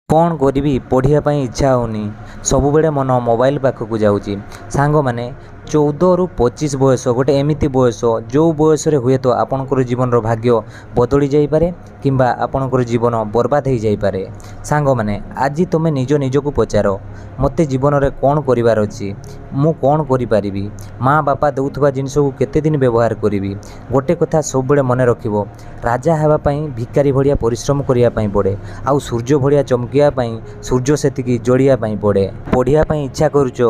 कौन करी पढ़िया इच्छा होनी सबुबले मन मोबाइल पाखक जाऊँगी सांग मैंने 14 ରୁ 25 बयस गोटे एमती बयस जो बयस हुए तो आपणकर जीवन भाग्य बदली जापे कि आपणकर जीवन बर्बाद हो जापे। सांग मैंने आज तुम्हें निज निजक पचार मते जीवन में कौन करार अच्छी मु कौन करी माँ बापा दौथुवा जिनस को केते दिन व्यवहार करी। गोटे कथा सब मन रख राजा हाँवाई भिकारी भाया परिश्रम करने पड़े आउ सूर्य भाया चमकियापाई सूर्य से जोड़ापी पड़े। पढ़िया इच्छा करुच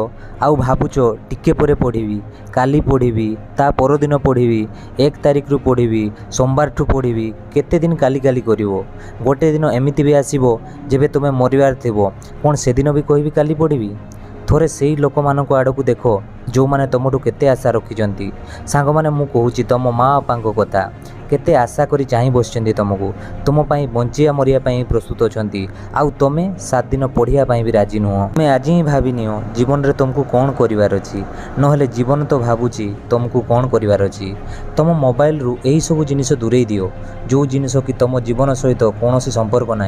आउ भावुच टिके परे पढ़ी काली पढ़ी ता परदिन पढ़ी 1 तारिख रु पढ़ी सोमवार ठू पढ़ी केते दिन काली काली करिवो। गोटे दिन एमिति भी आसीबो जेबे तुमे मरिवार थिबो कौन से दिन भी कहबी काली पढ़ी। थोड़े से लोक मान आड़क देख जो मैंने तुमठू केते आशा रखिंट सांग मैंने मु कहूँ तुम माँ बापा कथा केते आशा करी चाह बस तुमको तुमपाई बंचिया मरिया प्रस्तुत अच्छा आउ तुमे 7 दिन पढ़ियापाई भी राजी नुह। तुम्हें आज ही भावी नियो जीवन में तुमको कौन करार अच्छी नहेले जीवन तो भावुची तुमको कौन करार अच्छी। तुम मोबाइल रु यही सब जिनिस दूरे दियो जो जिनिस कि तुम जीवन सहित कौन संपर्क ना।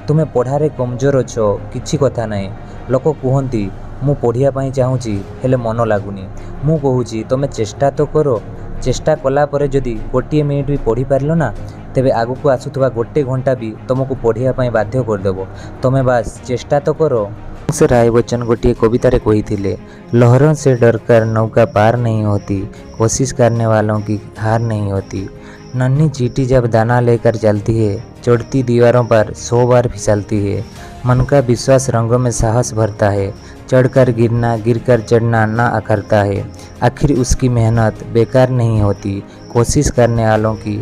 तुम्हें पढ़ारे कमजोर अच्छ किसी कथा ना लोक कहती मु पढ़ियापाई चाहूँगी हेले मन लगुनि मु कहूँ तुम चेष्टा तो करो चेष्टा कला परे जदि गोटे मिनिट भी पढ़ी पारल ना तेबे आगु आसुवा गोटे घंटा भी तुमको पढ़ियापाई बाध्य करदेव तुम्हें बास चेष्टा तो करो। राय बच्चन गोटे कवितारे कही लहरों से डरकर नौका पार नहीं होती कोशिश करने वालों की हार नहीं होती। नन्ही चींटी जब दाना लेकर चलती है चढ़ती दीवारों पर 100 बार फिसलती है। मन का विश्वास रंगों में साहस भरता है चढ़कर गिरना गिरकर चढ़ना ना अखरता है। आखिर उसकी मेहनत बेकार नहीं होती कोशिश करने वालों की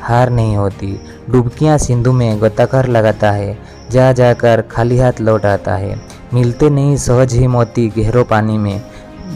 हार नहीं होती। डुबकियां सिंधु में गोताखोर लगाता है जा जाकर खाली हाथ लौट आता है। मिलते नहीं सहज ही मोती गहरों पानी में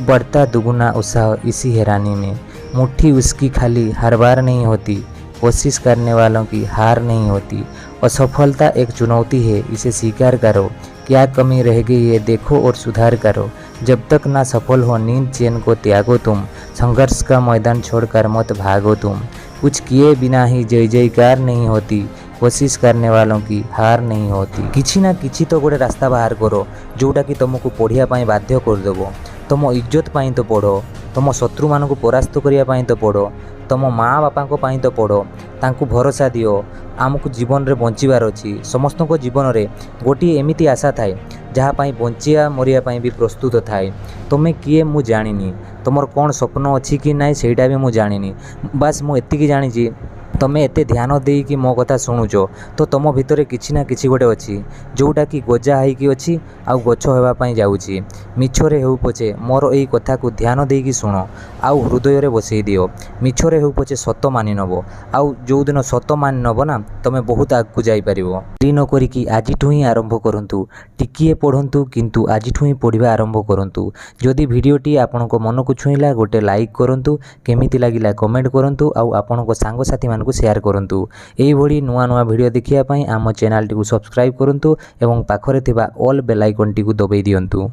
बढ़ता दुगुना उत्साह इसी हैरानी में। मुट्ठी उसकी खाली हर बार नहीं होती कोशिश करने वालों की हार नहीं होती। असफलता एक चुनौती है इसे स्वीकार करो क्या कमी रह गई है देखो और सुधार करो। जब तक ना सफल हो नींद चैन को त्यागो तुम संघर्ष का मैदान छोड़कर मत भागो तुम। कुछ किए बिना ही जय जयकार नहीं होती कोशिश करने वालों की हार नहीं होती। किसी ना किसी तो गोटे रास्ता बाहर करो जोटा कि तुमको पढ़ियापाई बाध्य करदेव। तुम इज्जत पाई तो पढ़ो तुम शत्रु मान को परास्त करने तो पढ़ो तुम माँ बापा तो पढ़ो तांकु भरोसा दियो आमको जीवन रे बंचीबार अच्छी। समस्त को जीवन में गोटे एमती आशा थाए जहाँपाई बंचिया मरिया भी प्रस्तुत थाए। तुम्हें किए मु जानी तुमर कौन स्वप्न अच्छी कि ना सेटा भी मु जानी बास मु एतिकी जानी तुम्हें एते ध्यान दे कि मो कथा शुणुच तो तुम भितर किसी ना किसी गोटे अच्छी जोटा कि गजा होगी अच्छी आउ गछ होगापाई जाऊँगी। मिछरे हो पछे मोर यही कथा को ध्यान दे कि शुण आउ हृदय में बसई दियो। मिछरे हो पछे सत मानि नब आउ जो दिन सत मानि नब ना तुम बहुत आगू जापर। देरी न करी आज ही आरंभ करूँ टिकिए पढ़ु किंतु आज ही पढ़ा आरंभ करूँ। जदि भिडटी आपण मन को छुईला गोटे लाइक करूँ केमिति लागिला कमेंट करूँ आउ आपण सांगसाथी मान शेयर करूँ। यही नुआ नुआ वीडियो देखिया आम चैनल टी सब्सक्राइब करूँ एवं पाखरे थिबा ऑल बेल आइकन टी दबाई दियंतु।